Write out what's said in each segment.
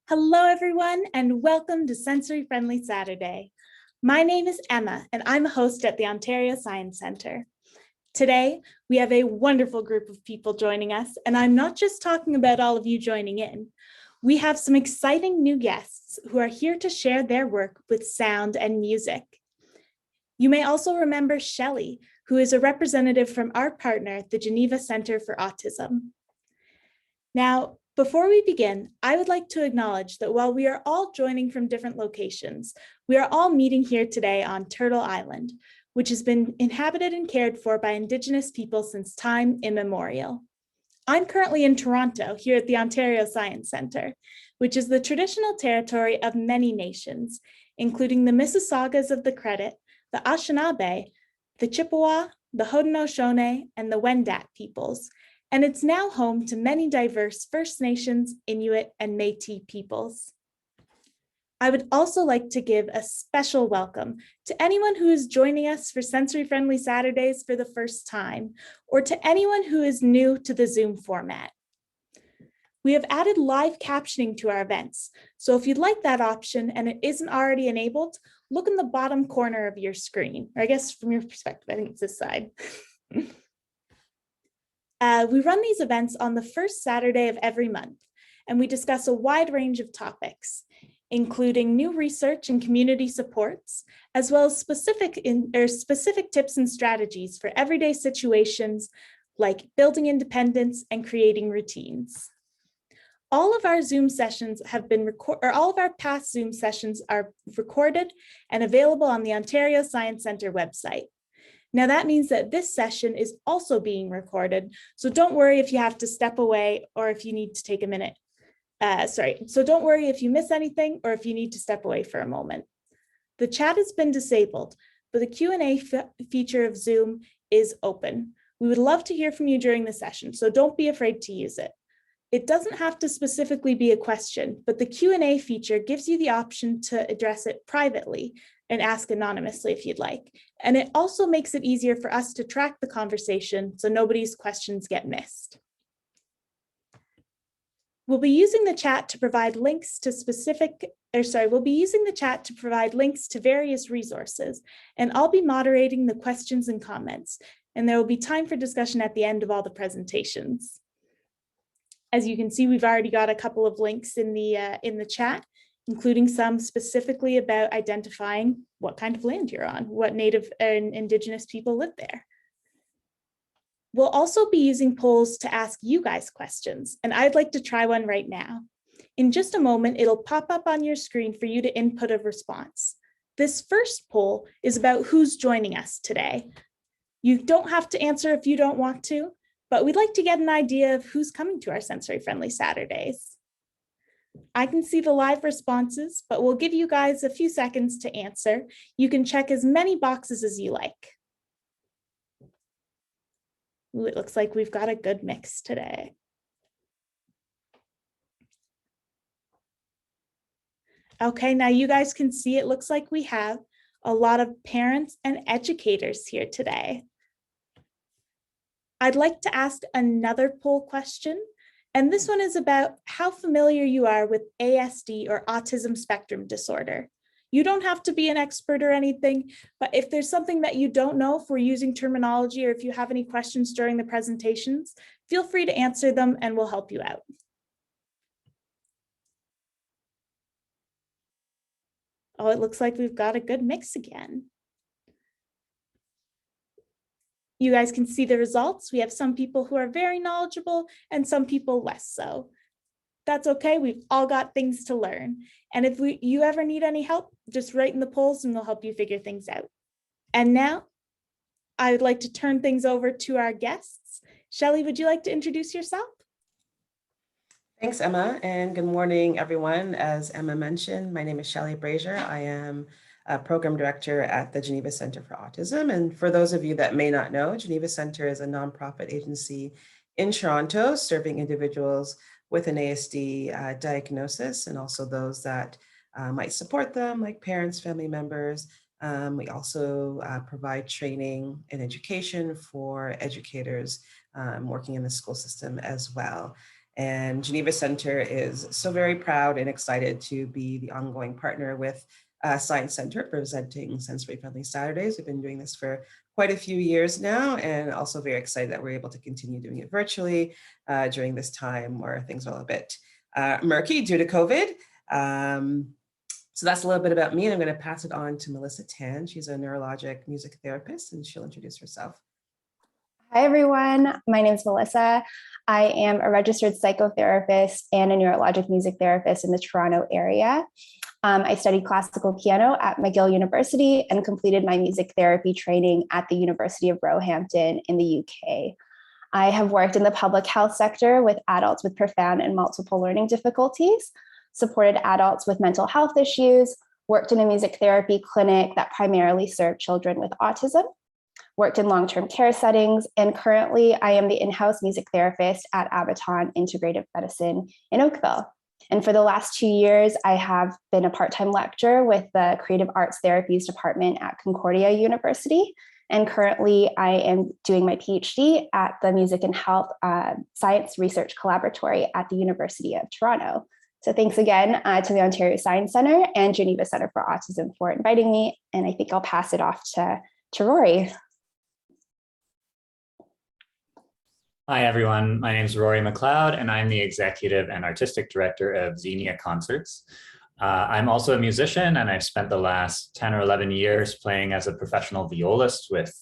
Hello, everyone, and welcome to Sensory Friendly Saturday. My name is Emma, and I'm a host at the Ontario Science Centre. Today, we have a wonderful group of people joining us, and I'm not just talking about all of you joining in. We have some exciting new guests who are here to share their work with sound and music. You may also remember Shelley, who is a representative from our partner, the Geneva Centre for Autism. Now, before we begin, I would like to acknowledge that while we are all joining from different locations, we are all meeting here today on Turtle Island, which has been inhabited and cared for by Indigenous people since time immemorial. I'm currently in Toronto, here at the Ontario Science Centre, which is the traditional territory of many nations, including the Mississaugas of the Credit, the Anishinaabe, the Chippewa, the Haudenosaunee, and the Wendat peoples, and it's now home to many diverse First Nations, Inuit, and Métis peoples. I would also like to give a special welcome to anyone who is joining us for Sensory Friendly Saturdays for the first time, or to anyone who is new to the Zoom format. We have added live captioning to our events, so if you'd like that option and it isn't already enabled, look in the bottom corner of your screen, or I guess from your perspective, I think it's this side. We run these events on the first Saturday of every month, and we discuss a wide range of topics, including new research and community supports, as well as specific tips and strategies for everyday situations like building independence and creating routines. All of our Zoom sessions have been all of our past Zoom sessions are recorded and available on the Ontario Science Centre website. Now that means that this session is also being recorded, so don't worry if you have to step away or if you need to take a minute. So don't worry if you miss anything or if you need to step away for a moment. The chat has been disabled, but the Q&A feature of Zoom is open. We would love to hear from you during the session, so don't be afraid to use it. It doesn't have to specifically be a question, but the Q&A feature gives you the option to address it privately and ask anonymously if you'd like. And it also makes it easier for us to track the conversation so nobody's questions get missed. We'll be using the chat to provide links to various resources, and I'll be moderating the questions and comments, and there will be time for discussion at the end of all the presentations. As you can see, we've already got a couple of links in the chat, including some specifically about identifying what kind of land you're on, what Native and Indigenous people live there. We'll also be using polls to ask you guys questions, and I'd like to try one right now. In just a moment, it'll pop up on your screen for you to input a response. This first poll is about who's joining us today. You don't have to answer if you don't want to, but we'd like to get an idea of who's coming to our Sensory Friendly Saturdays. I can see the live responses, but we'll give you guys a few seconds to answer. You can check as many boxes as you like. Ooh, it looks like we've got a good mix today. Okay, now you guys can see it looks like we have a lot of parents and educators here today. I'd like to ask another poll question. And this one is about how familiar you are with ASD or autism spectrum disorder. You don't have to be an expert or anything, but if there's something that you don't know, if we're using terminology or if you have any questions during the presentations, feel free to answer them and we'll help you out. Oh, it looks like we've got a good mix again. You guys can see the results. We have some people who are very knowledgeable and some people less so. That's okay, we've all got things to learn. And if you ever need any help, just write in the polls and we'll help you figure things out. And now, I would like to turn things over to our guests. Shelley, would you like to introduce yourself? Thanks, Emma, and good morning, everyone. As Emma mentioned, my name is Shelley Brazier. I am a program director at the Geneva Centre for Autism. And for those of you that may not know, Geneva Centre is a nonprofit agency in Toronto serving individuals with an ASD diagnosis and also those that might support them, like parents, family members. We also provide training and education for educators working in the school system as well. And Geneva Center is so very proud and excited to be the ongoing partner with Science Center presenting Sensory Friendly Saturdays. We've been doing this for quite a few years now, and also very excited that we're able to continue doing it virtually during this time where things are a bit murky due to COVID. So that's a little bit about me, and I'm going to pass it on to Melissa Tan. She's a neurologic music therapist, and she'll introduce herself. Hi, everyone. My name is Melissa. I am a registered psychotherapist and a neurologic music therapist in the Toronto area. I studied classical piano at McGill University and completed my music therapy training at the University of Roehampton in the UK. I have worked in the public health sector with adults with profound and multiple learning difficulties, supported adults with mental health issues, worked in a music therapy clinic that primarily served children with autism, worked in long-term care settings, and currently I am the in-house music therapist at Abaton Integrative Medicine in Oakville. And for the last 2 years, I have been a part-time lecturer with the Creative Arts Therapies Department at Concordia University. And currently I am doing my PhD at the Music and Health Science Research Collaboratory at the University of Toronto. So thanks again to the Ontario Science Centre and Geneva Centre for Autism for inviting me. And I think I'll pass it off to Rory. Hi, everyone. My name is Rory McLeod, and I'm the Executive and Artistic Director of Xenia Concerts. I'm also a musician, and I've spent the last 10 or 11 years playing as a professional violist with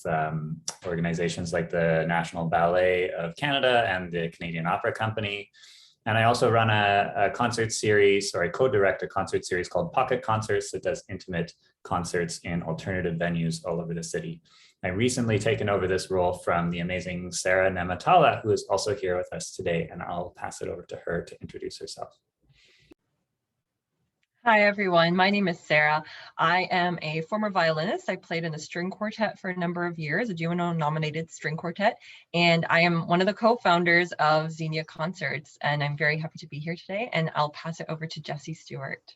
organizations like the National Ballet of Canada and the Canadian Opera Company. And I also run a concert series, or I co-direct a concert series called Pocket Concerts that does intimate concerts in alternative venues all over the city. I've recently taken over this role from the amazing Sarah Nematala, who is also here with us today, and I'll pass it over to her to introduce herself. Hi, everyone. My name is Sarah. I am a former violinist. I played in a string quartet for a number of years, a Juno-nominated string quartet, and I am one of the co-founders of Xenia Concerts, and I'm very happy to be here today, and I'll pass it over to Jessie Stewart.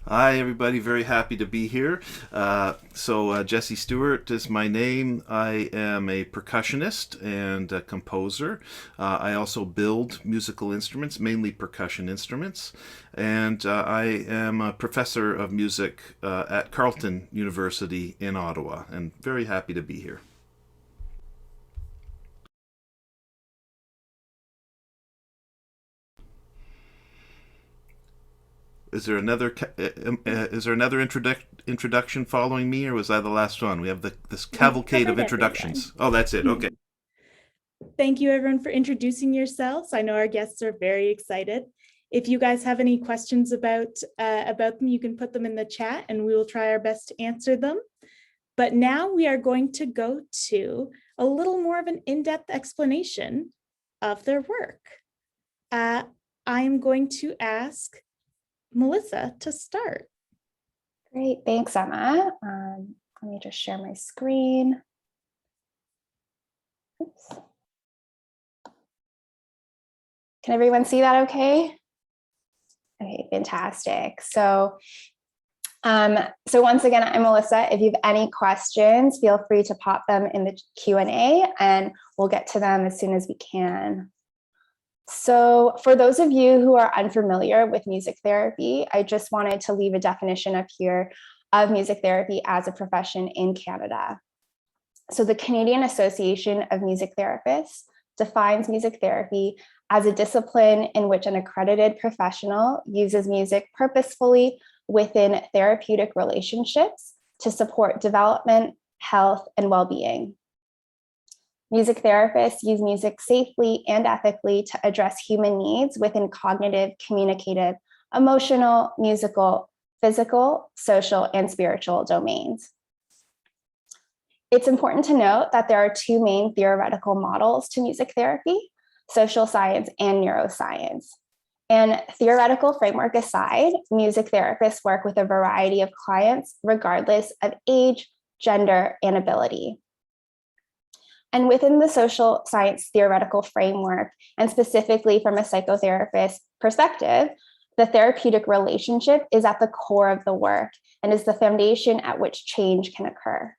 Hi, everybody. Very happy to be here. Jessie Stewart is my name. I am a percussionist and a composer. I also build musical instruments, mainly percussion instruments. And I am a professor of music at Carleton University in Ottawa, and very happy to be here. Is there another introduction following me, or was I the last one? We have this cavalcade of introductions. Oh, that's it. Okay. Thank you, everyone, for introducing yourselves. I know our guests are very excited. If you guys have any questions about them, you can put them in the chat, and we will try our best to answer them. But now we are going to go to a little more of an in-depth explanation of their work. I'm going to ask Melissa to start. Great, thanks, Emma. Let me just share my screen. Oops. Can everyone see that okay? Okay, fantastic. So once again, I'm Melissa. If you have any questions, feel free to pop them in the Q&A and we'll get to them as soon as we can. So for those of you who are unfamiliar with music therapy, I just wanted to leave a definition up here of music therapy as a profession in Canada. So the Canadian Association of Music Therapists defines music therapy as a discipline in which an accredited professional uses music purposefully within therapeutic relationships to support development, health, and well-being. Music therapists use music safely and ethically to address human needs within cognitive, communicative, emotional, musical, physical, social, and spiritual domains. It's important to note that there are two main theoretical models to music therapy: social science and neuroscience. And theoretical framework aside, music therapists work with a variety of clients regardless of age, gender, and ability. And within the social science theoretical framework, and specifically from a psychotherapist perspective, the therapeutic relationship is at the core of the work and is the foundation at which change can occur.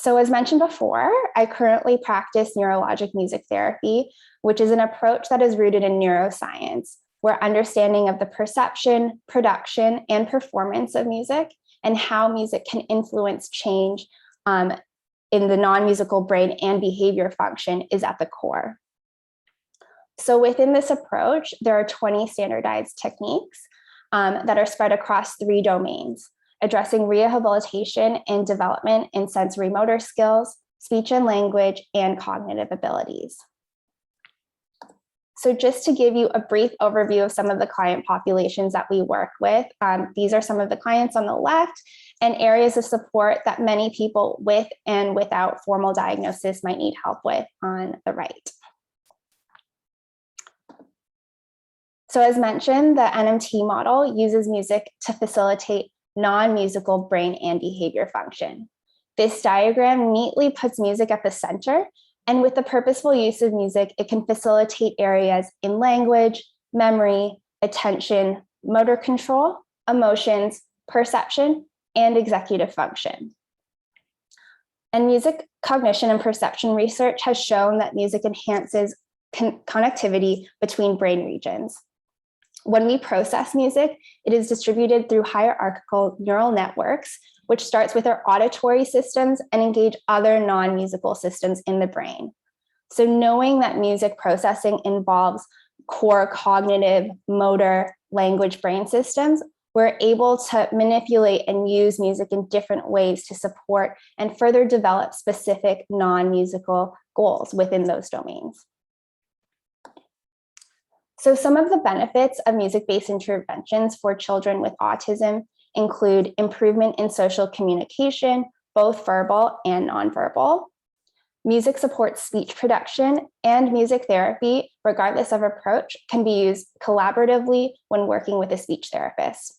So as mentioned before, I currently practice neurologic music therapy, which is an approach that is rooted in neuroscience, where understanding of the perception, production, and performance of music and how music can influence change in the non-musical brain and behavior function is at the core. So within this approach, there are 20 standardized techniques that are spread across 3 domains, addressing rehabilitation and development in sensory motor skills, speech and language, and cognitive abilities. So just to give you a brief overview of some of the client populations that we work with, these are some of the clients on the left and areas of support that many people with and without formal diagnosis might need help with on the right. So as mentioned, the NMT model uses music to facilitate non-musical brain and behavior function. This diagram neatly puts music at the center, and with the purposeful use of music, it can facilitate areas in language, memory, attention, motor control, emotions, perception, and executive function. And music cognition and perception research has shown that music enhances connectivity between brain regions. When we process music, it is distributed through hierarchical neural networks, which starts with our auditory systems and engage other non-musical systems in the brain. So knowing that music processing involves core cognitive, motor, language brain systems, we're able to manipulate and use music in different ways to support and further develop specific non-musical goals within those domains. So some of the benefits of music-based interventions for children with autism include improvement in social communication, both verbal and nonverbal. Music supports speech production, and music therapy, regardless of approach, can be used collaboratively when working with a speech therapist.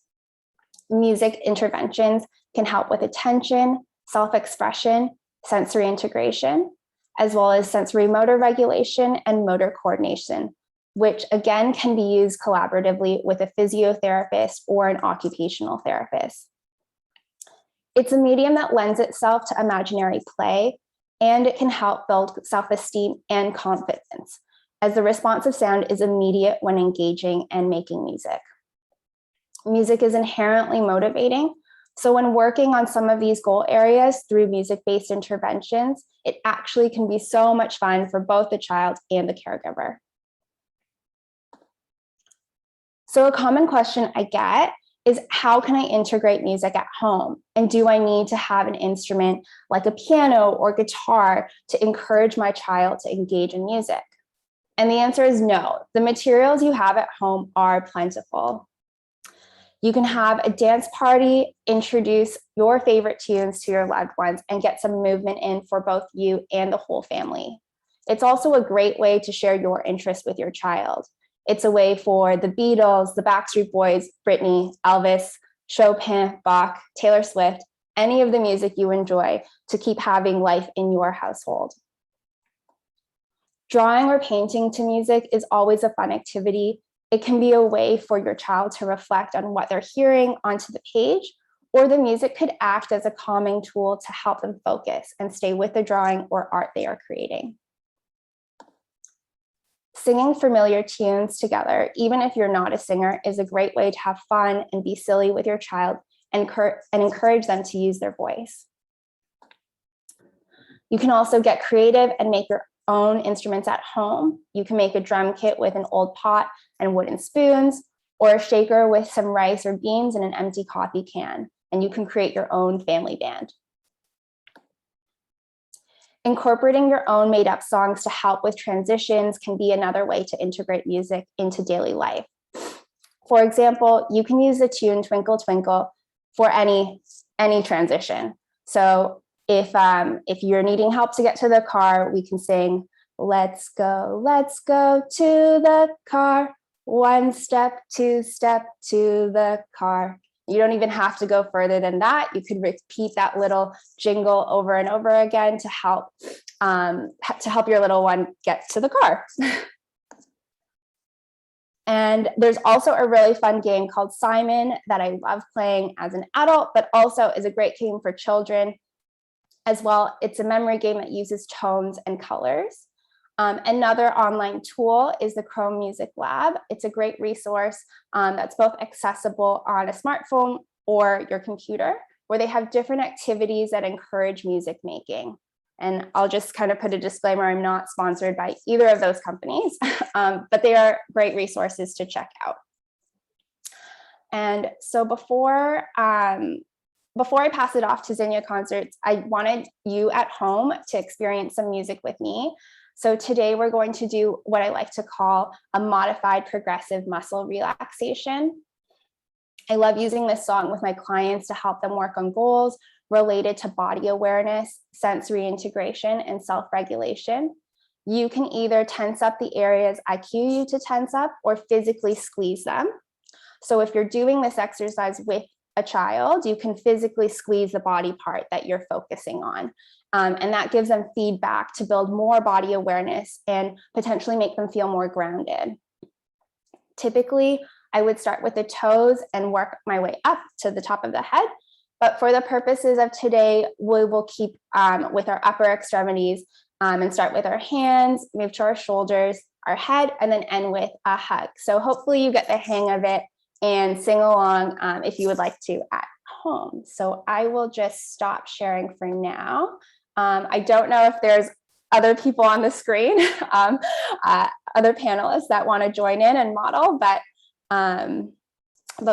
Music interventions can help with attention, self-expression, sensory integration, as well as sensory motor regulation and motor coordination, which again can be used collaboratively with a physiotherapist or an occupational therapist. It's a medium that lends itself to imaginary play, and it can help build self-esteem and confidence, as the responsive sound is immediate when engaging and making music. Music is inherently motivating, so when working on some of these goal areas through music-based interventions, it actually can be so much fun for both the child and the caregiver. So a common question I get is, how can I integrate music at home? And do I need to have an instrument like a piano or guitar to encourage my child to engage in music? And the answer is no. The materials you have at home are plentiful. You can have a dance party, introduce your favorite tunes to your loved ones, and get some movement in for both you and the whole family. It's also a great way to share your interest with your child. It's a way for the Beatles, the Backstreet Boys, Britney, Elvis, Chopin, Bach, Taylor Swift, any of the music you enjoy, to keep having life in your household. Drawing or painting to music is always a fun activity. It can be a way for your child to reflect on what they're hearing onto the page, or the music could act as a calming tool to help them focus and stay with the drawing or art they are creating. Singing familiar tunes together, even if you're not a singer, is a great way to have fun and be silly with your child and encourage them to use their voice. You can also get creative and make your own instruments at home. You can make a drum kit with an old pot and wooden spoons, or a shaker with some rice or beans and an empty coffee can, and you can create your own family band. Incorporating your own made-up songs to help with transitions can be another way to integrate music into daily life. For example, you can use the tune Twinkle Twinkle for any transition. So if you're needing help to get to the car, we can sing, let's go to the car. 1 step, 2 step to the car. You don't even have to go further than that. You could repeat that little jingle over and over again to help your little one get to the car. And there's also a really fun game called Simon that I love playing as an adult, but also is a great game for children. as well. It's a memory game that uses tones and colors. Another online tool is the Chrome Music Lab. It's a great resource that's both accessible on a smartphone or your computer, where they have different activities that encourage music making. And I'll just kind of put a disclaimer, I'm not sponsored by either of those companies, but they are great resources to check out. And so before I pass it off to Xenia Concerts, I wanted you at home to experience some music with me. So today we're going to do what I like to call a modified progressive muscle relaxation. I love using this song with my clients to help them work on goals related to body awareness, sensory integration, and self-regulation. You can either tense up the areas I cue you to tense up or physically squeeze them. So if you're doing this exercise with a child, you can physically squeeze the body part that you're focusing on. And that gives them feedback to build more body awareness and potentially make them feel more grounded. Typically, I would start with the toes and work my way up to the top of the head. But for the purposes of today, we will keep with our upper extremities and start with our hands, move to our shoulders, our head, and then end with a hug. So hopefully you get the hang of it and sing along if you would like to at home. So I will just stop sharing for now. I don't know if there's other people on the screen, other panelists that want to join in and model, but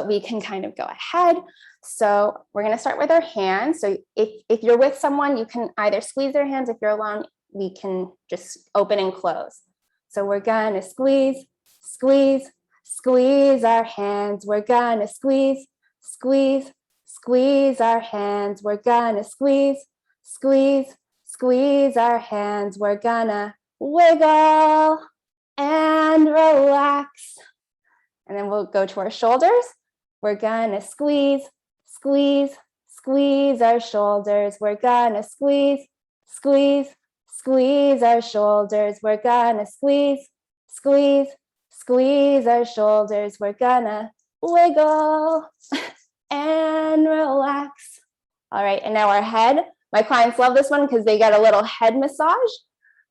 we can kind of go ahead. So we're going to start with our hands. So if you're with someone, you can either squeeze their hands. If you're alone, we can just open and close. So we're going to squeeze, squeeze, squeeze our hands. We're going to squeeze, squeeze, squeeze our hands. We're going to squeeze, squeeze, squeeze our hands. We're going to wiggle and relax. And then we'll go to our shoulders. We're going to squeeze, squeeze, squeeze our shoulders. We're going to squeeze, squeeze, squeeze our shoulders. We're going to squeeze, squeeze, squeeze our shoulders. We're going to wiggle and relax. All right, and now our head. My clients love this one because they get a little head massage.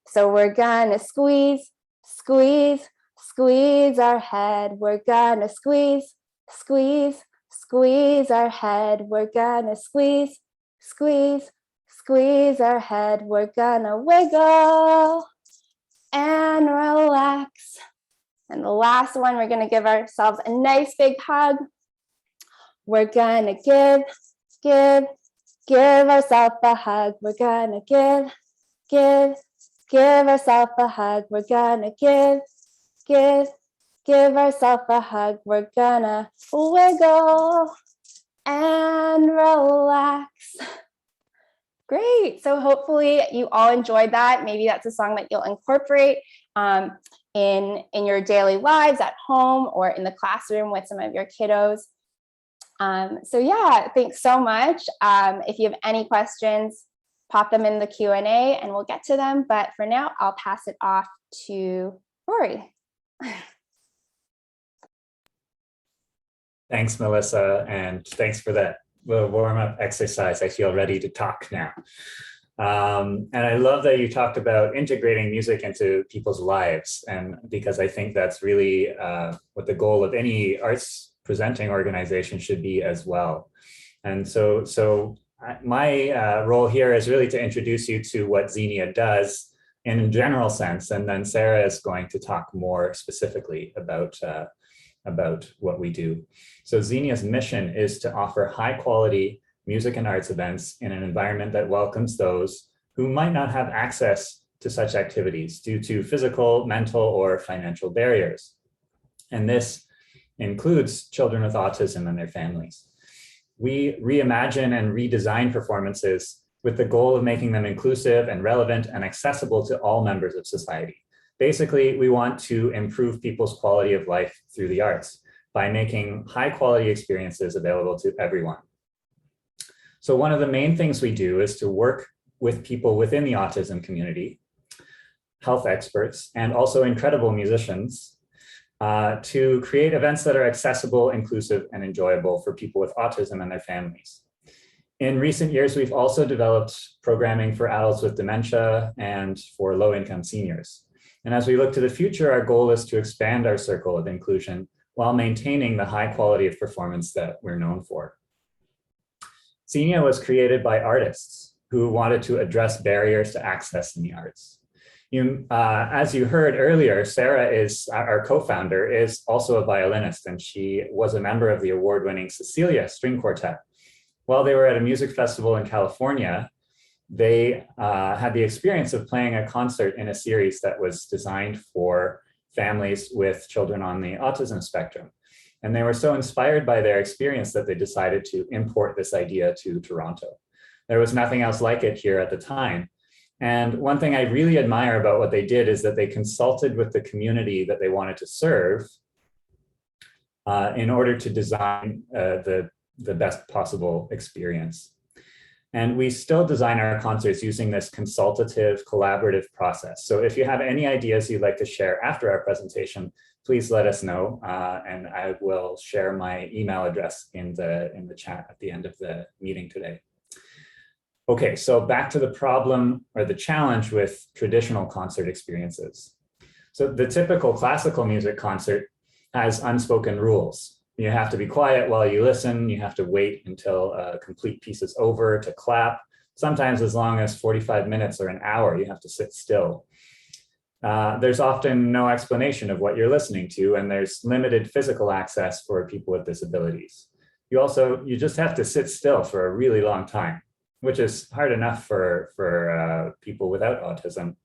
So we're going to squeeze, squeeze, squeeze our head. We're going to squeeze, squeeze, squeeze our head. We're going to squeeze, squeeze, squeeze our head. We're going to wiggle and relax. And the last one, we're going to give ourselves a nice big hug. We're going to give ourselves a hug. We're going to give ourselves a hug. We're going to give ourselves a hug. We're going to wiggle and relax. Great. So hopefully you all enjoyed that. Maybe that's a song that you'll incorporate in your daily lives at home or in the classroom with some of your kiddos. So yeah, thanks so much. If you have any questions, pop them in the Q&A and we'll get to them. But for now, I'll pass it off to Rory. Thanks, Melissa, and thanks for that little warm-up exercise. I feel ready to talk now. And I love that you talked about integrating music into people's lives, and because I think that's really what the goal of any arts presenting organization should be as well. And so my role here is really to introduce you to what Xenia does in a general sense, and then Sarah is going to talk more specifically about what we do. So Xenia's mission is to offer high quality music and arts events in an environment that welcomes those who might not have access to such activities due to physical, mental, or financial barriers. And this includes children with autism and their families. We reimagine and redesign performances with the goal of making them inclusive and relevant and accessible to all members of society. Basically, we want to improve people's quality of life through the arts by making high quality experiences available to everyone. So one of the main things we do is to work with people within the autism community, health experts, and also incredible musicians to create events that are accessible, inclusive, and enjoyable for people with autism and their families. In recent years, we've also developed programming for adults with dementia and for low-income seniors. And as we look to the future, our goal is to expand our circle of inclusion while maintaining the high quality of performance that we're known for. Xenia was created by artists who wanted to address barriers to access in the arts. As you heard earlier, Sarah is our co-founder, is also a violinist, and she was a member of the award-winning Cecilia String Quartet. While they were at a music festival in California, they had the experience of playing a concert in a series that was designed for families with children on the autism spectrum. And they were so inspired by their experience that they decided to import this idea to Toronto. There was nothing else like it here at the time. And one thing I really admire about what they did is that they consulted with the community that they wanted to serve in order to design the best possible experience. And we still design our concerts using this consultative, collaborative process. So if you have any ideas you'd like to share after our presentation, please let us know, and I will share my email address in the chat at the end of the meeting today. Okay, so back to the problem or the challenge with traditional concert experiences. So the typical classical music concert has unspoken rules. You have to be quiet while you listen. You have to wait until a complete piece is over to clap. Sometimes as long as 45 minutes or an hour, you have to sit still. There's often no explanation of what you're listening to, and there's limited physical access for people with disabilities. You just have to sit still for a really long time, which is hard enough for people without autism.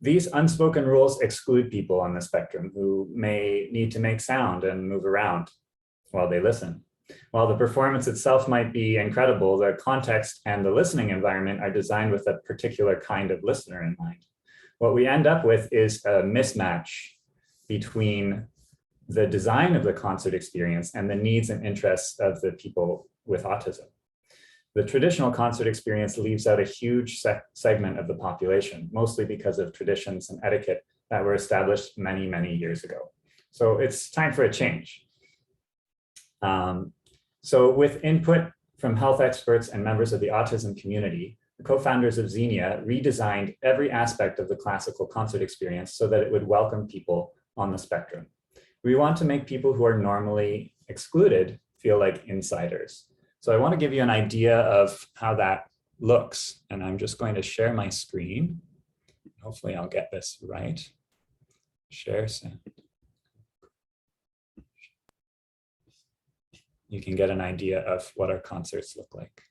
These unspoken rules exclude people on the spectrum who may need to make sound and move around while they listen. While the performance itself might be incredible, the context and the listening environment are designed with a particular kind of listener in mind. What we end up with is a mismatch between the design of the concert experience and the needs and interests of the people with autism. The traditional concert experience leaves out a huge segment of the population, mostly because of traditions and etiquette that were established many, many years ago. So it's time for a change. So with input from health experts and members of the autism community, the co-founders of Xenia redesigned every aspect of the classical concert experience so that it would welcome people on the spectrum. We want to make people who are normally excluded feel like insiders. So I want to give you an idea of how that looks, and I'm just going to share my screen. Hopefully I'll get this right. Share sound. You can get an idea of what our concerts look like.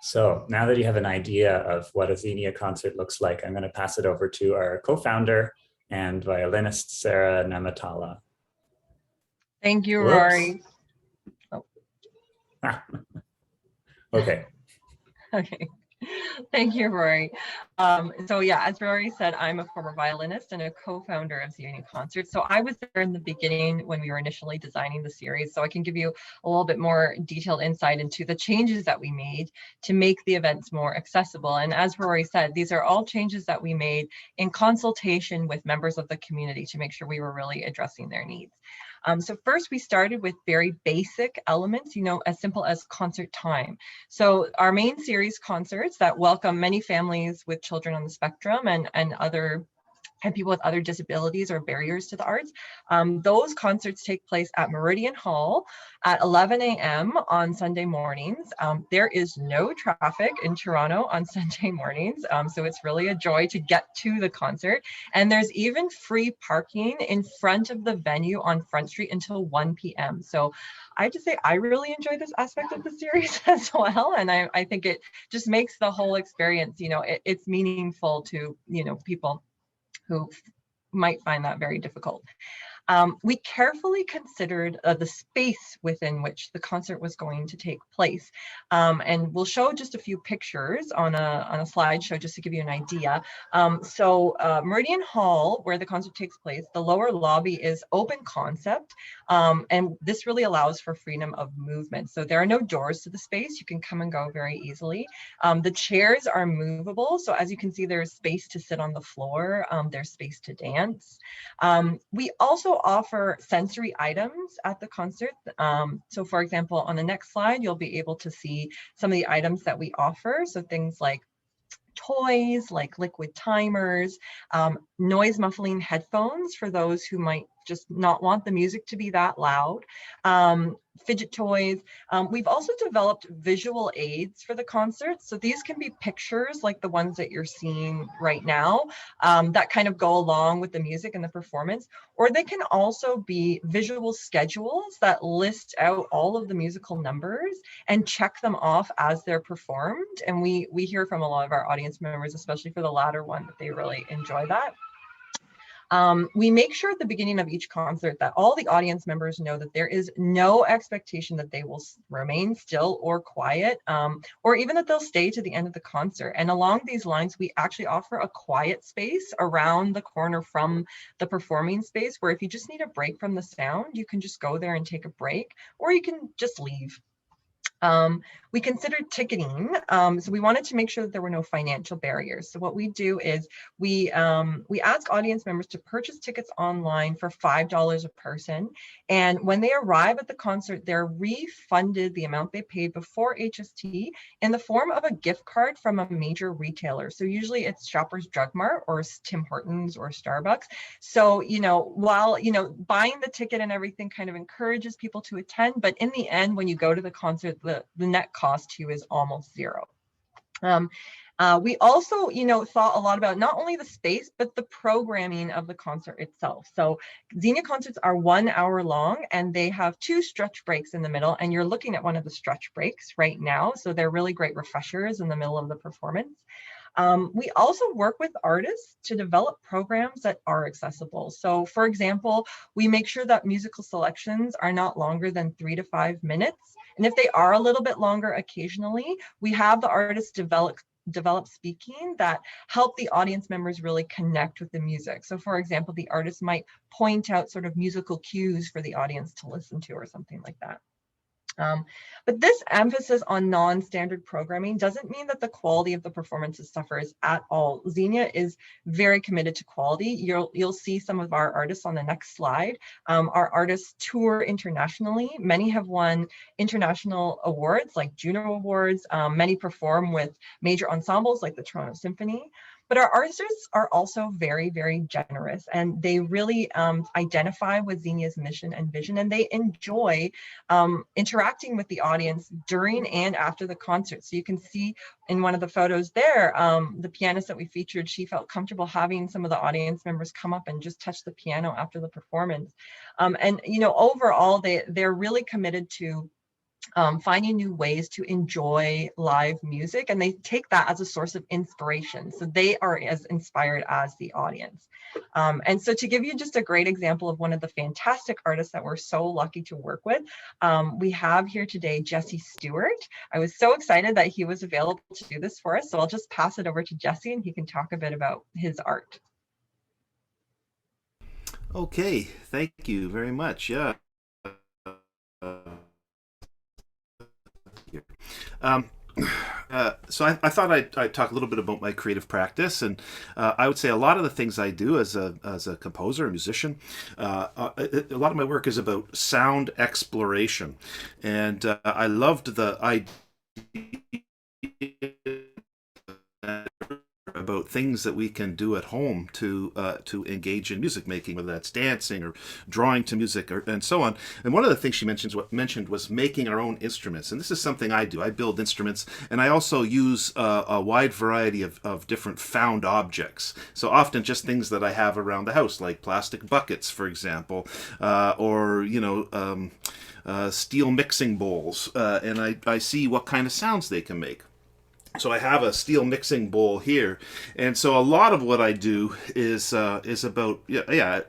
So now that you have an idea of what a Xenia concert looks like, I'm going to pass it over to our co-founder and violinist, Sarah Namatala. Thank you, Whoops. Rory. Oh. Okay. Okay. Thank you, Rory. So yeah, as Rory said, I'm a former violinist and a co-founder of Xenia Concerts. So I was there in the beginning when we were initially designing the series. So I can give you a little bit more detailed insight into the changes that we made to make the events more accessible. And as Rory said, these are all changes that we made in consultation with members of the community to make sure we were really addressing their needs. So first we started with very basic elements, as simple as concert time. So our main series concerts that welcome many families with children on the spectrum and people with other disabilities or barriers to the arts. Those concerts take place at Meridian Hall at 11 a.m. on Sunday mornings. There is no traffic in Toronto on Sunday mornings, so it's really a joy to get to the concert. And there's even free parking in front of the venue on Front Street until 1 p.m. So I have to say, I really enjoy this aspect of the series as well. And I think it just makes the whole experience, it's meaningful to, people who might find that very difficult. We carefully considered the space within which the concert was going to take place. And we'll show just a few pictures on a slideshow just to give you an idea. So Meridian Hall, where the concert takes place, the lower lobby is open concept. And this really allows for freedom of movement. So there are no doors to the space. You can come and go very easily. The chairs are movable. So as you can see, there's space to sit on the floor. There's space to dance. We also offer sensory items at the concert. So for example, on the next slide, you'll be able to see some of the items that we offer. So things like toys, like liquid timers, noise muffling headphones for those who might just not want the music to be that loud, fidget toys. We've also developed visual aids for the concert. So these can be pictures like the ones that you're seeing right now that kind of go along with the music and the performance, or they can also be visual schedules that list out all of the musical numbers and check them off as they're performed. And we hear from a lot of our audience members, especially for the latter one, that they really enjoy that. We make sure at the beginning of each concert that all the audience members know that there is no expectation that they will remain still or quiet, or even that they'll stay to the end of the concert. And along these lines, we actually offer a quiet space around the corner from the performing space, where if you just need a break from the sound, you can just go there and take a break, or you can just leave. We considered ticketing, so we wanted to make sure that there were no financial barriers. So what we do is we ask audience members to purchase tickets online for $5 a person, and when they arrive at the concert, they're refunded the amount they paid before HST in the form of a gift card from a major retailer. So usually it's Shoppers Drug Mart or Tim Hortons or Starbucks. So while buying the ticket and everything kind of encourages people to attend, but in the end, when you go to the concert, the net cost to you is almost zero. We also, thought a lot about not only the space, but the programming of the concert itself. So Xenia concerts are 1 hour long, and they have 2 stretch breaks in the middle, and you're looking at one of the stretch breaks right now. So they're really great refreshers in the middle of the performance. We also work with artists to develop programs that are accessible. So for example, we make sure that musical selections are not longer than 3 to 5 minutes. And if they are a little bit longer occasionally, we have the artists develop speaking that help the audience members really connect with the music. So for example, the artist might point out sort of musical cues for the audience to listen to or something like that. But this emphasis on non-standard programming doesn't mean that the quality of the performances suffers at all. Xenia is very committed to quality. You'll see some of our artists on the next slide. Our artists tour internationally. Many have won international awards like Juno Awards. Many perform with major ensembles like the Toronto Symphony. But our artists are also very, very generous, and they really identify with Xenia's mission and vision, and they enjoy interacting with the audience during and after the concert. So you can see in one of the photos there, the pianist that we featured, she felt comfortable having some of the audience members come up and just touch the piano after the performance. And overall, they're really committed to finding new ways to enjoy live music, and they take that as a source of inspiration. So they are as inspired as the audience. And so to give you just a great example of one of the fantastic artists that we're so lucky to work with, we have here today Jesse Stewart. I was so excited that he was available to do this for us. So I'll just pass it over to Jesse and he can talk a bit about his art. Okay, thank you very much. Yeah. So I thought I'd talk a little bit about my creative practice, and I would say a lot of the things I do as a composer, a musician, a lot of my work is about sound exploration, and I loved the idea about things that we can do at home to engage in music making, whether that's dancing or drawing to music and so on. And one of the things she mentioned was making our own instruments. And this is something I do. I build instruments, and I also use a wide variety of different found objects. So often just things that I have around the house, like plastic buckets, for example, or steel mixing bowls, and I see what kind of sounds they can make. So I have a steel mixing bowl here, and so a lot of what I do is about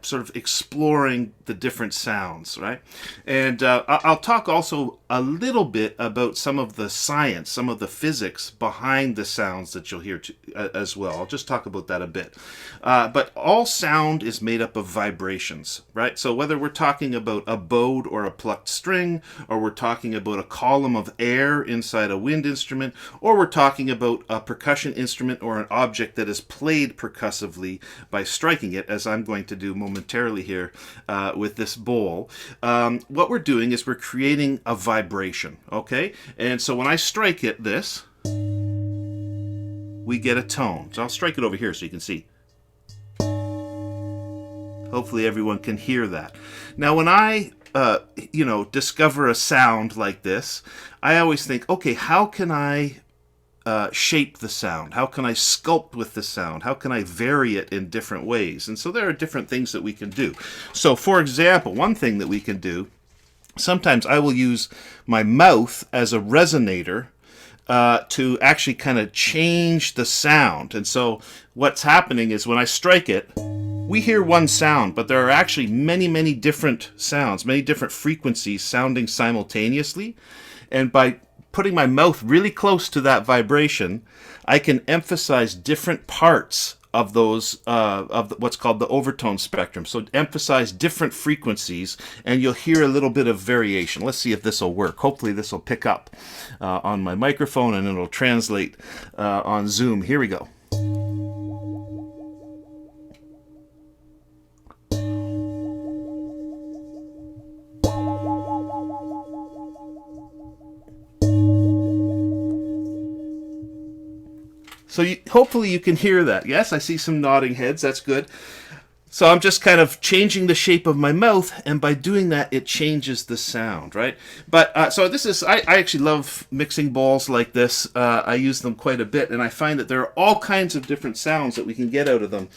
sort of exploring the different sounds, right? And I'll talk also a little bit about some of the science, some of the physics behind the sounds that you'll hear as well. I'll just talk about that a bit. But all sound is made up of vibrations, right? So whether we're talking about a bowed or a plucked string, or we're talking about a column of air inside a wind instrument, or we're talking about a percussion instrument or an object that is played percussively by striking it, as I'm going to do momentarily here with this bowl, what we're doing is we're creating a vibration, okay? And so when I strike it, we get a tone. So I'll strike it over here so you can see. Hopefully everyone can hear that. Now when I discover a sound like this, I always think, okay, how can I shape the sound? How can I sculpt with the sound? How can I vary it in different ways? And so there are different things that we can do. So for example, one thing that we can do, sometimes I will use my mouth as a resonator to actually kind of change the sound. And so what's happening is when I strike it, we hear one sound, but there are actually many, many different sounds, many different frequencies sounding simultaneously. And by putting my mouth really close to that vibration, I can emphasize different parts of those what's called the overtone spectrum. So emphasize different frequencies, and you'll hear a little bit of variation. Let's see if this will work. Hopefully this will pick up on my microphone, and it'll translate on Zoom. Here we go. So hopefully you can hear that. Yes, I see some nodding heads. That's good. So I'm just kind of changing the shape of my mouth, and by doing that, it changes the sound, right? But so this is, I actually love mixing bowls like this. I use them quite a bit, and I find that there are all kinds of different sounds that we can get out of them.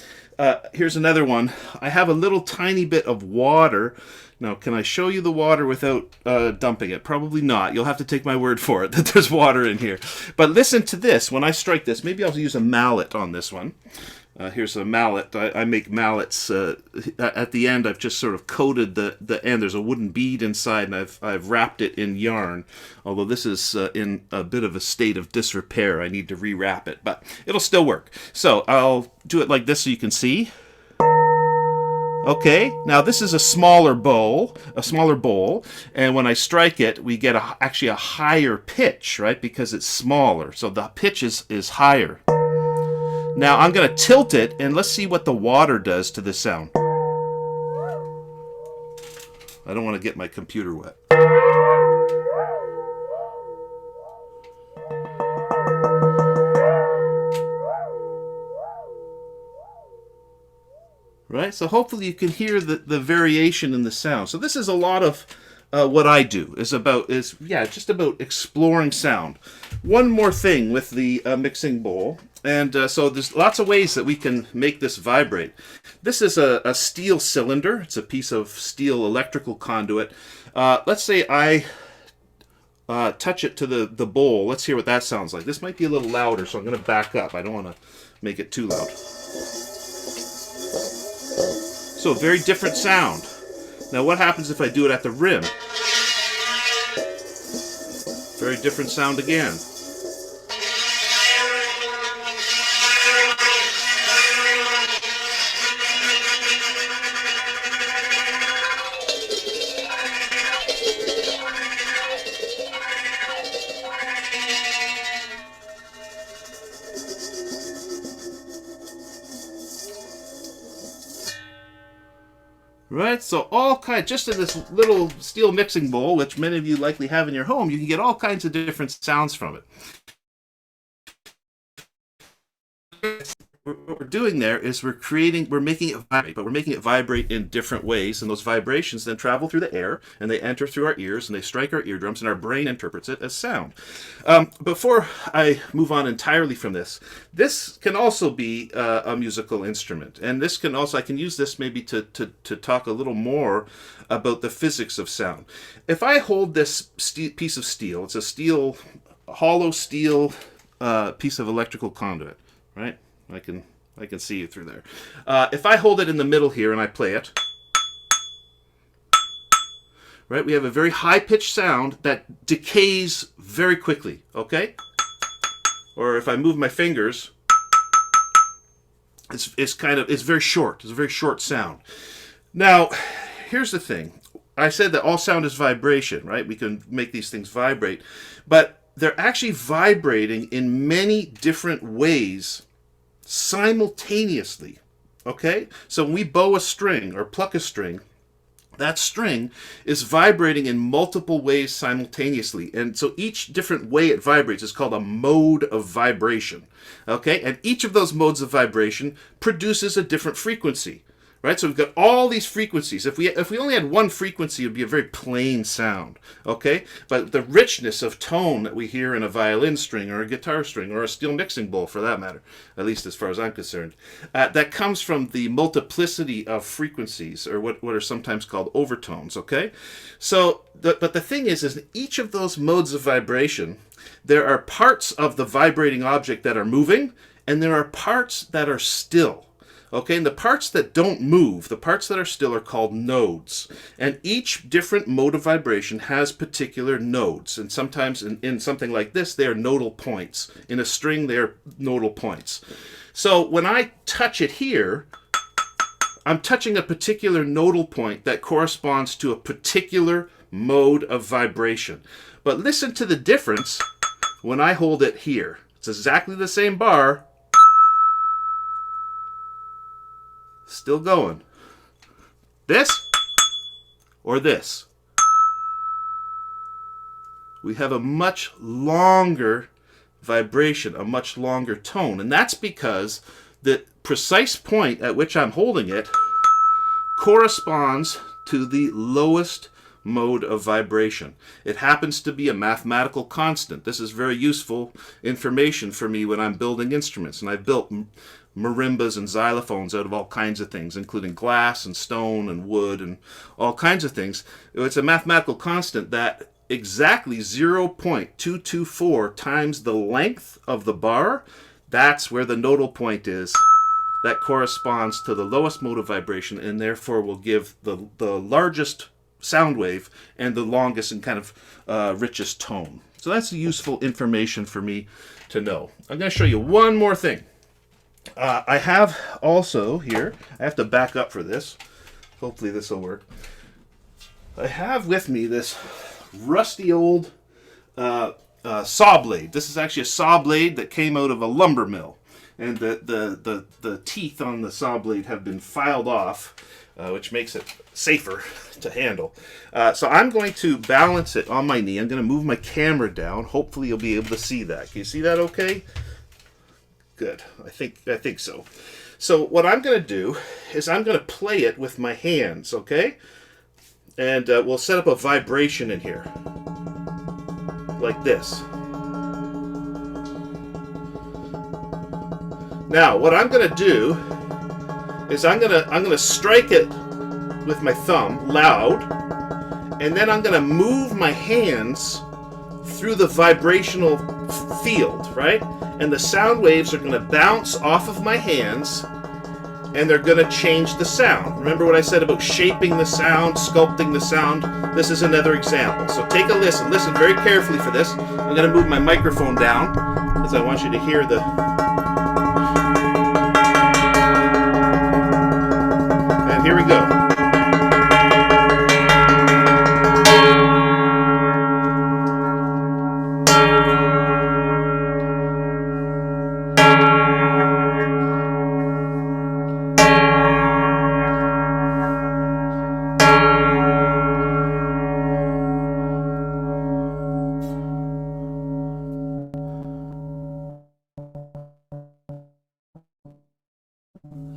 Here's another one. I have a little tiny bit of water. Now, can I show you the water without dumping it? Probably not. You'll have to take my word for it that there's water in here. But listen to this. When I strike this, maybe I'll use a mallet on this one. Here's a mallet. I make mallets. At the end, I've just sort of coated the end. There's a wooden bead inside, and I've wrapped it in yarn. Although this is in a bit of a state of disrepair. I need to rewrap it, but it'll still work. So I'll do it like this so you can see. Okay, now this is a smaller bowl, and when I strike it, we get actually a higher pitch, right? Because it's smaller, so the pitch is higher. Now I'm going to tilt it, and let's see what the water does to the sound. I don't want to get my computer wet. Right, so hopefully you can hear the variation in the sound. So this is a lot of what I do is just about exploring sound. One more thing with the mixing bowl, and so there's lots of ways that we can make this vibrate. This is a steel cylinder. It's a piece of steel electrical conduit. Let's say I touch it to the bowl. Let's hear what that sounds like. This might be a little louder, so I'm going to back up. I don't want to make it too loud. So very different sound. Now what happens if I do it at the rim? Very different sound again. Right, so all kinds, just in this little steel mixing bowl, which many of you likely have in your home, you can get all kinds of different sounds from it. What we're doing there is we're making it vibrate, but we're making it vibrate in different ways, and those vibrations then travel through the air, and they enter through our ears, and they strike our eardrums, and our brain interprets it as sound. Before I move on entirely from this can also be a musical instrument, and this can also, I can use this maybe to talk a little more about the physics of sound. If I hold this piece of steel, it's a hollow steel piece of electrical conduit, right? I can see you through there. If I hold it in the middle here and I play it, right, we have a very high-pitched sound that decays very quickly, okay? Or if I move my fingers, it's very short. It's a very short sound. Now, here's the thing. I said that all sound is vibration, right? We can make these things vibrate, but they're actually vibrating in many different ways simultaneously, okay? So when we bow a string or pluck a string, that string is vibrating in multiple ways simultaneously. And so each different way it vibrates is called a mode of vibration, okay? And each of those modes of vibration produces a different frequency, right? So we've got all these frequencies. If we only had one frequency, it would be a very plain sound, okay? But the richness of tone that we hear in a violin string or a guitar string or a steel mixing bowl, for that matter, at least as far as I'm concerned, that comes from the multiplicity of frequencies, or what are sometimes called overtones, okay? So, but the thing is in each of those modes of vibration, there are parts of the vibrating object that are moving, and there are parts that are still. Okay, and the parts that don't move, the parts that are still, are called nodes. And each different mode of vibration has particular nodes. And sometimes in something like this, they are nodal points. In a string, they are nodal points. So when I touch it here, I'm touching a particular nodal point that corresponds to a particular mode of vibration. But listen to the difference when I hold it here. It's exactly the same bar. Still going. This or this. We have a much longer vibration, a much longer tone. And that's because the precise point at which I'm holding it corresponds to the lowest mode of vibration. It happens to be a mathematical constant. This is very useful information for me when I'm building instruments. And I've built marimbas and xylophones out of all kinds of things, including glass and stone and wood and all kinds of things. It's a mathematical constant that exactly 0.224 times the length of the bar, that's where the nodal point is. That corresponds to the lowest mode of vibration, and therefore will give the largest sound wave and the longest and kind of richest tone. So that's useful information for me to know. I'm going to show you one more thing. I have also here, I have to back up for this. Hopefully this will work. I have with me this rusty old saw blade. This is actually a saw blade that came out of a lumber mill. And the teeth on the saw blade have been filed off, which makes it safer to handle. So I'm going to balance it on my knee. I'm going to move my camera down. Hopefully you'll be able to see that. Can you see that okay? Good. I think so. So what I'm going to do is I'm going to play it with my hands, okay? And we'll set up a vibration in here, like this. Now, what I'm going to do is I'm going to strike it with my thumb loud, and then I'm going to move my hands through the vibrational field, right? And the sound waves are going to bounce off of my hands, and they're going to change the sound. Remember what I said about shaping the sound, sculpting the sound? This is another example. So take a listen. Listen very carefully for this. I'm going to move my microphone down because I want you to hear the... And here we go.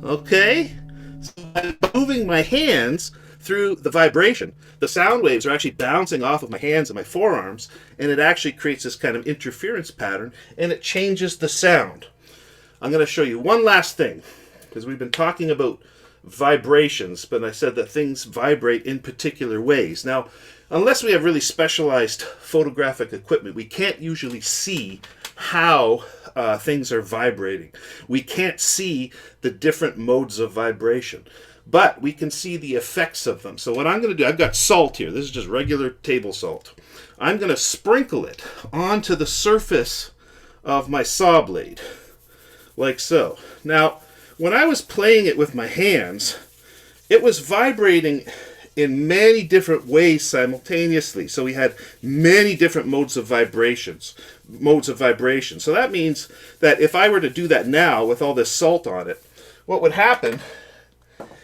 Okay, so I'm moving my hands through the vibration. The sound waves are actually bouncing off of my hands and my forearms, and it actually creates this kind of interference pattern, and it changes the sound. I'm going to show you one last thing, because we've been talking about vibrations, but I said that things vibrate in particular ways. Now, unless we have really specialized photographic equipment, we can't usually see how things are vibrating. We can't see the different modes of vibration, but we can see the effects of them. So what I'm going to do, I've got salt here. This is just regular table salt. I'm going to sprinkle it onto the surface of my saw blade, like so. Now, when I was playing it with my hands, it was vibrating in many different ways simultaneously. So we had many different modes of vibration. So that means that if I were to do that now with all this salt on it, what would happen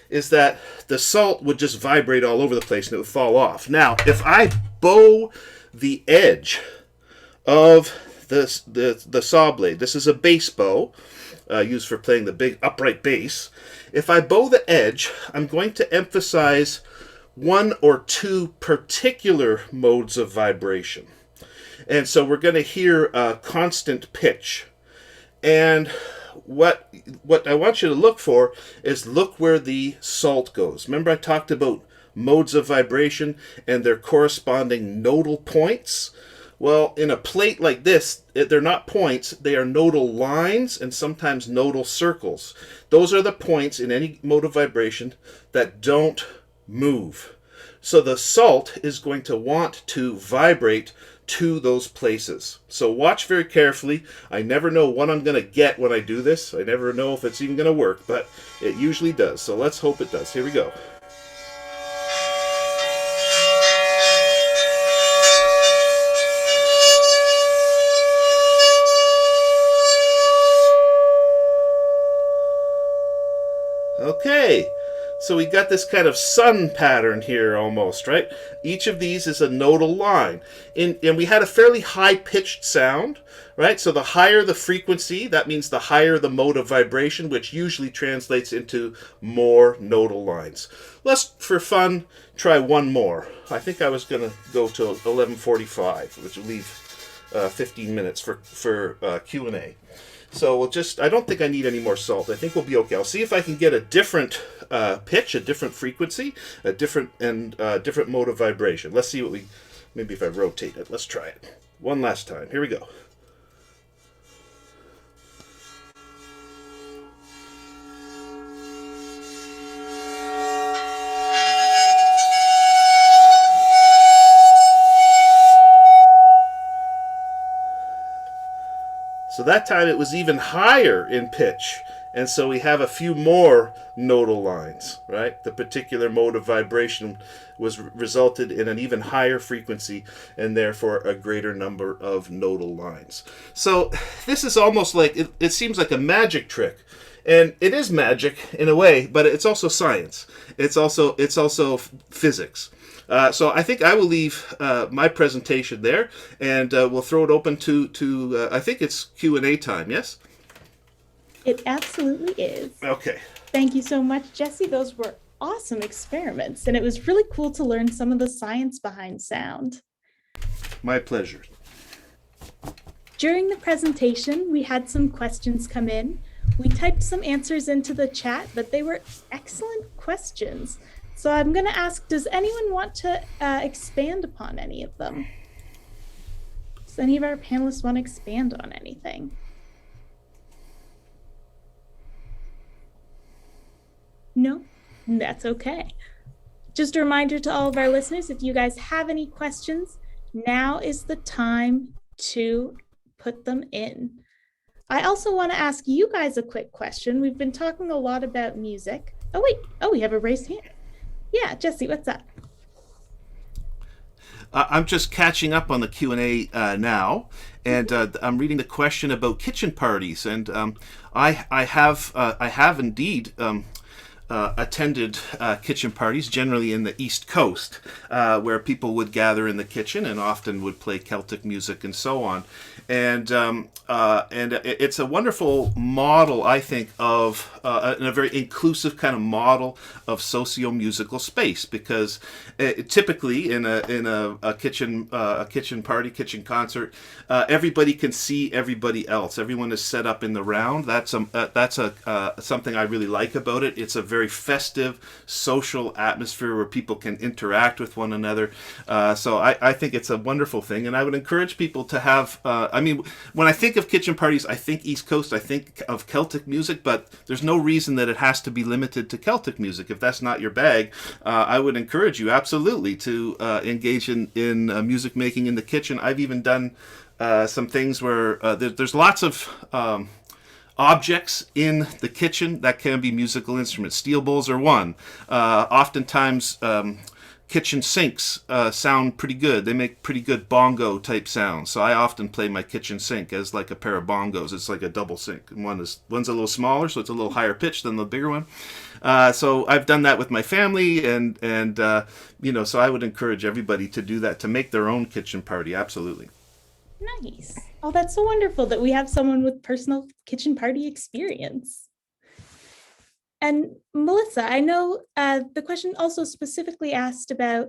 is that the salt would just vibrate all over the place and it would fall off. Now, if I bow the edge of the saw blade, this is a bass bow used for playing the big upright bass. If I bow the edge, I'm going to emphasize one or two particular modes of vibration. And so we're going to hear a constant pitch. And what I want you to look for is look where the salt goes. Remember I talked about modes of vibration and their corresponding nodal points? Well, in a plate like this, they're not points, they are nodal lines and sometimes nodal circles. Those are the points in any mode of vibration that don't move. So the salt is going to want to vibrate to those places. So watch very carefully. I never know what I'm going to get when I do this. I never know if it's even going to work, but it usually does. So let's hope it does. Here we go. Okay, so we got this kind of sun pattern here almost, right? Each of these is a nodal line. And we had a fairly high-pitched sound, right? So the higher the frequency, that means the higher the mode of vibration, which usually translates into more nodal lines. Let's, for fun, try one more. I think I was going to go to 11:45, which will leave 15 minutes for Q&A. So we'll just, I don't think I need any more salt. I think we'll be okay. I'll see if I can get a different pitch, a different frequency, a different mode of vibration. Let's see what maybe if I rotate it. Let's try it. One last time. Here we go. So that time it was even higher in pitch, and so we have a few more nodal lines, right? The particular mode of vibration resulted in an even higher frequency and therefore a greater number of nodal lines. So this is almost like, it seems like a magic trick. And it is magic in a way, but it's also science. It's also physics. So I think I will leave my presentation there, and we'll throw it open to I think it's Q&A time, yes? It absolutely is. Okay. Thank you so much, Jesse. Those were awesome experiments, and it was really cool to learn some of the science behind sound. My pleasure. During the presentation, we had some questions come in. We typed some answers into the chat, but they were excellent questions. So I'm going to ask, does anyone want to expand upon any of them? Does any of our panelists want to expand on anything? No, that's okay. Just a reminder to all of our listeners, if you guys have any questions, now is the time to put them in. I also want to ask you guys a quick question. We've been talking a lot about music. Oh, wait. Oh, we have a raised hand. Yeah, Jesse, what's up? I'm just catching up on the Q&A now, and I'm reading the question about kitchen parties, and I have indeed attended kitchen parties, generally in the East Coast, where people would gather in the kitchen and often would play Celtic music and so on. And it's a wonderful model, I think, of a very inclusive kind of model of socio-musical space, because typically in a kitchen party, kitchen concert, everybody can see everybody else. Everyone is set up in the round. That's something I really like about it. It's a very festive social atmosphere where people can interact with one another. So I think it's a wonderful thing, and I would encourage people to have. I mean, when I think of kitchen parties, I think East Coast, I think of Celtic music, but there's no reason that it has to be limited to Celtic music. If that's not your bag, I would encourage you absolutely to engage in music making in the kitchen. I've even done some things where there's lots of objects in the kitchen that can be musical instruments. Steel bowls are one. Oftentimes, kitchen sinks sound pretty good. They make pretty good bongo type sounds. So I often play my kitchen sink as like a pair of bongos. It's like a double sink. And one's a little smaller, so it's a little higher pitch than the bigger one. So I've done that with my family, and so I would encourage everybody to do that, to make their own kitchen party. Absolutely. Nice. Oh, that's so wonderful that we have someone with personal kitchen party experience. And Melissa, I know the question also specifically asked about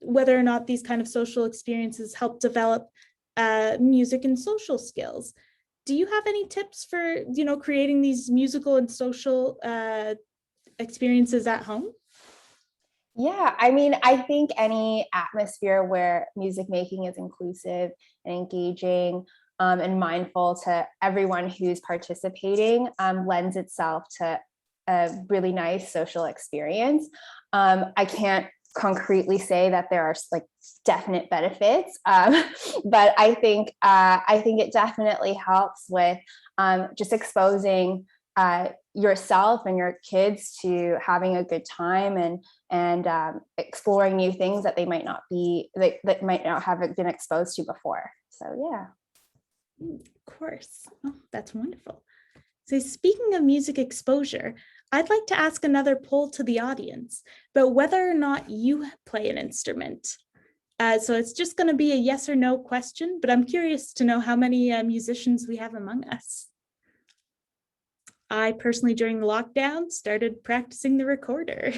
whether or not these kind of social experiences help develop music and social skills. Do you have any tips for, creating these musical and social experiences at home? Yeah, I mean, I think any atmosphere where music making is inclusive and engaging and mindful to everyone who's participating lends itself to a really nice social experience. I can't concretely say that there are like definite benefits, but I think it definitely helps with just exposing yourself and your kids to having a good time and exploring new things that they might not have been exposed to before. So yeah. Of course. Oh, that's wonderful. So speaking of music exposure, I'd like to ask another poll to the audience about whether or not you play an instrument. So it's just going to be a yes or no question, but I'm curious to know how many musicians we have among us. I personally, during the lockdown, started practicing the recorder.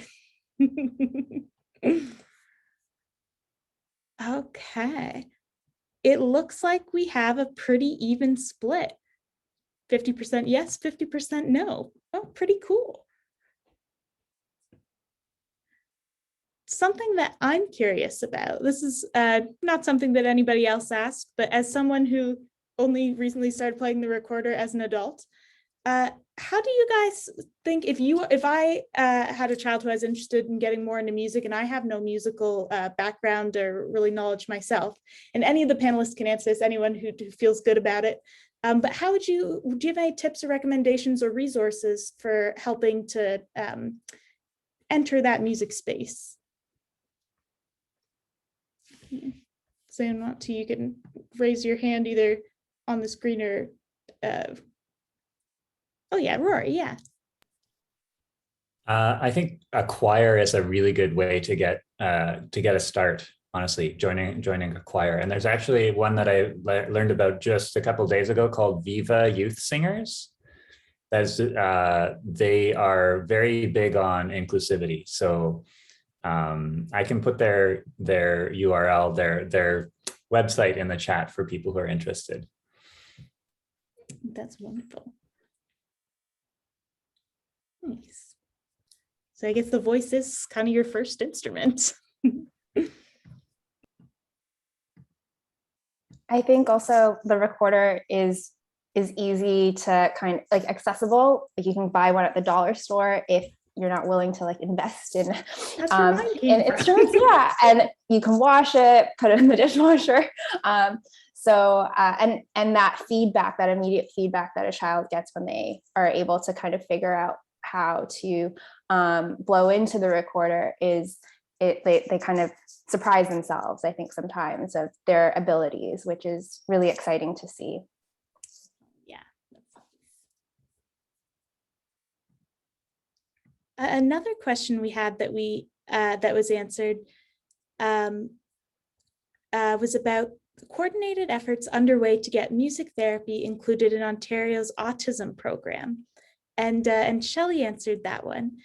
Okay. It looks like we have a pretty even split. 50% yes, 50% no. Oh, pretty cool. Something that I'm curious about, this is not something that anybody else asked, but as someone who only recently started playing the recorder as an adult, how do you guys think, if I had a child who was interested in getting more into music and I have no musical background or really knowledge myself, and any of the panelists can answer this, anyone who feels good about it, but do you have any tips or recommendations or resources for helping to enter that music space? So you can raise your hand either on the screen or oh yeah, Rory, yeah. I think a choir is a really good way to get a start. Honestly, joining a choir, and there's actually one that I learned about just a couple of days ago called Viva Youth Singers. They are very big on inclusivity. So I can put their URL, their website in the chat for people who are interested. That's wonderful. Nice. So I guess the voice is kind of your first instrument. I think also the recorder is easy to kind of like accessible. Like you can buy one at the dollar store if you're not willing to like invest in That's where mine in came from. instruments. Yeah, and you can wash it, put it in the dishwasher. And that feedback, that immediate feedback that a child gets when they are able to kind of figure out how to blow into the recorder is they kind of surprise themselves, I think, sometimes of their abilities, which is really exciting to see. Yeah. Another question we had that was answered was about coordinated efforts underway to get music therapy included in Ontario's autism program. And Shelley answered that one.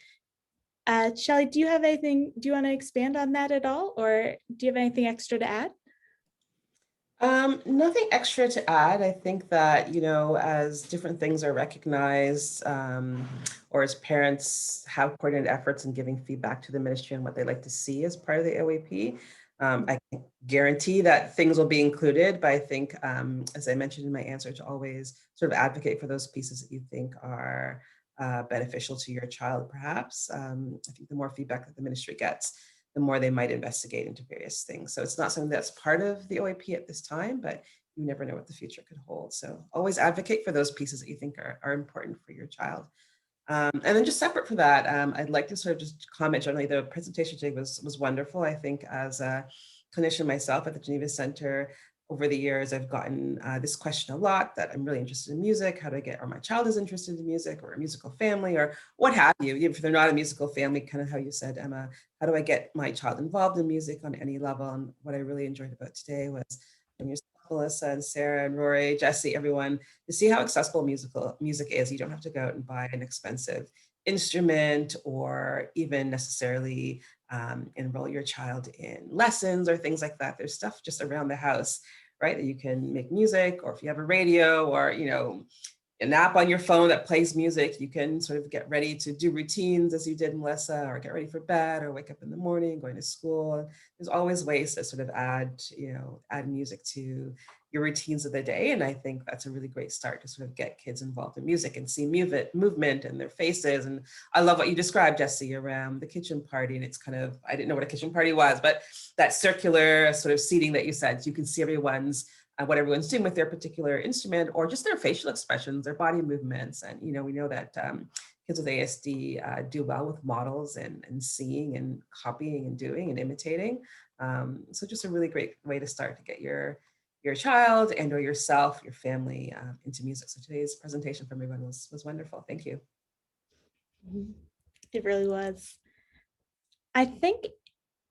Shelley, do you have anything, do you want to expand on that at all? Or do you have anything extra to add? Nothing extra to add. I think that, as different things are recognized, or as parents have coordinated efforts in giving feedback to the ministry on what they'd like to see as part of the OAP, I can't guarantee that things will be included, but I think, as I mentioned in my answer, to always sort of advocate for those pieces that you think are beneficial to your child, perhaps. I think the more feedback that the ministry gets, the more they might investigate into various things. So it's not something that's part of the OAP at this time, but you never know what the future could hold. So always advocate for those pieces that you think are important for your child. And then just separate from that, I'd like to sort of just comment generally, the presentation today was wonderful. I think as a clinician myself at the Geneva Center, over the years, I've gotten this question a lot, that I'm really interested in music. How do I get, or my child is interested in music, or a musical family, or what have you, even if they're not a musical family, kind of how you said, Emma, how do I get my child involved in music on any level? And what I really enjoyed about today was when yourself, Melissa, and Sarah, and Rory, Jesse, everyone, to see how accessible music is. You don't have to go out and buy an expensive instrument, or even necessarily enroll your child in lessons or things like that. There's stuff just around the house, right, that you can make music, or if you have a radio, or an app on your phone that plays music, you can sort of get ready to do routines as you did, Melissa, or get ready for bed, or wake up in the morning, going to school. There's always ways to sort of add music to your routines of the day. And I think that's a really great start to sort of get kids involved in music and see movement in their faces. And I love what you described, Jesse, around the kitchen party. And it's kind of, I didn't know what a kitchen party was, but that circular sort of seating that you said, you can see what everyone's doing with their particular instrument, or just their facial expressions, their body movements. And, we know that kids with ASD do well with models and seeing and copying and doing and imitating. So just a really great way to start to get your child and or yourself, your family into music. So today's presentation from everyone was wonderful. Thank you. It really was. I think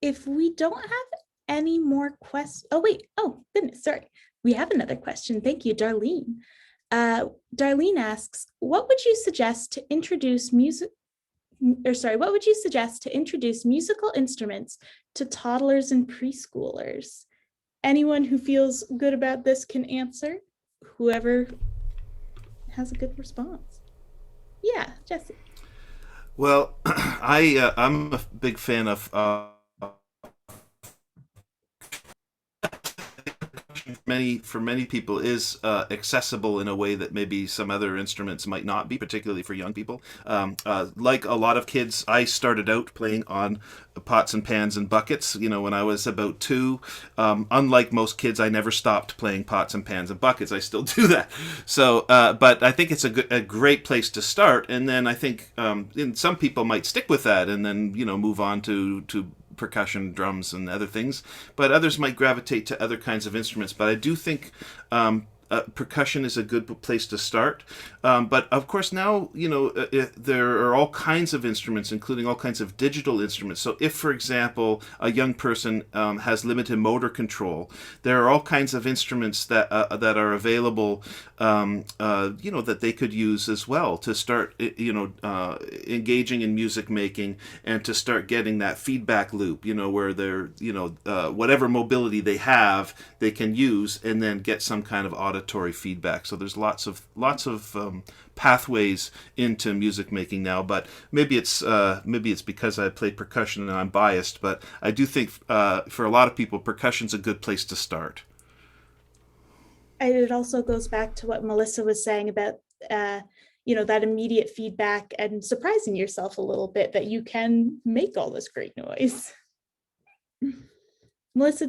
if we don't have any more questions, oh goodness, sorry. We have another question. Thank you, Darlene. Darlene asks, what would you suggest to introduce musical instruments to toddlers and preschoolers? Anyone who feels good about this can answer. Whoever has a good response. Yeah, Jesse. Well, I'm a big fan of for many people is accessible in a way that maybe some other instruments might not be, particularly for young people. Like a lot of kids, I started out playing on pots and pans and buckets, when I was about 2. Unlike most kids, I never stopped playing pots and pans and buckets. I still do that. So, but I think it's a great place to start. And then I think some people might stick with that and then, move on to percussion, drums, and other things, but others might gravitate to other kinds of instruments. But I do think percussion is a good place to start. But of course now, there are all kinds of instruments, including all kinds of digital instruments. So if, for example, a young person has limited motor control, there are all kinds of instruments that are available, that they could use as well to start, engaging in music making and to start getting that feedback loop, where they're, whatever mobility they have, they can use and then get some kind of auditory feedback. So there's lots of pathways into music making now. But maybe it's because I play percussion and I'm biased. But I do think for a lot of people, percussion's a good place to start. it also goes back to what Melissa was saying about, that immediate feedback and surprising yourself a little bit that you can make all this great noise. Melissa,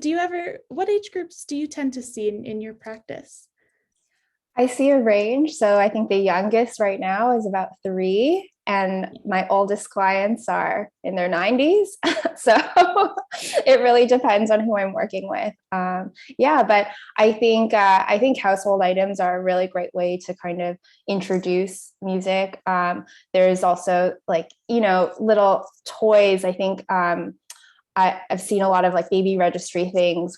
what age groups do you tend to see in your practice? I see a range. So I think the youngest right now is about 3, and my oldest clients are in their 90s. So it really depends on who I'm working with. But I think household items are a really great way to kind of introduce music. There's also little toys. I think I've seen a lot of like baby registry things where